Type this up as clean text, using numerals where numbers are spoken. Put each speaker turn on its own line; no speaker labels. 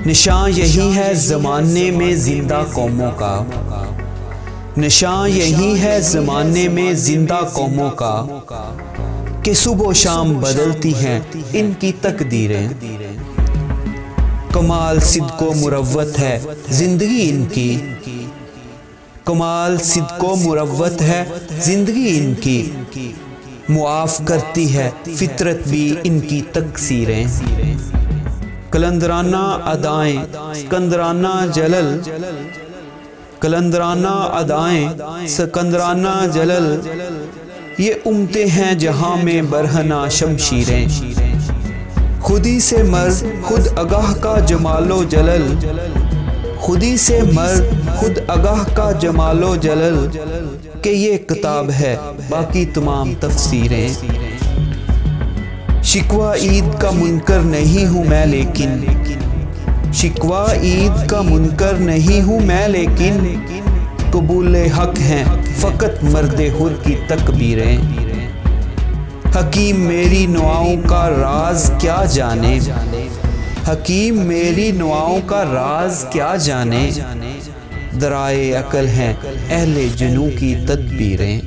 نشاں یہی ہے زمانے میں زندہ قوموں کا، نشاں یہی ہے زمانے میں زندہ قوموں کا کہ صبح و شام بدلتی ہیں ان کی تقدیریں۔ کمال صدق و مروت ہے زندگی ان کی، کمال صدق و مروت ہے زندگی ان کی، معاف کرتی ہے فطرت بھی ان کی تقصیریں۔ قلندرانہ ادائیں سکندرانہ جلل، قلندرانہ ادائیں سکندرانہ جلل، یہ امتے ہیں جہاں میں برہنہ شمشیریں۔ خودی سے مرد خود آگاہ کا جمال و جلل، خودی سے مرد خود آگاہ کا جمال و جلل، کہ یہ کتاب ہے باقی تمام تفسیریں۔ شکوہ عید کا منکر نہیں ہوں میں لیکن، شکوہ عید کا منکر نہیں ہوں میں لیکن، قبول حق ہیں فقط مرد حر کی تکبیریں۔ حکیم میری نواؤں کا راز کیا جانے، حکیم میری نواؤں کا راز کیا جانے، درائے عقل ہیں اہل جنوں کی تدبیریں۔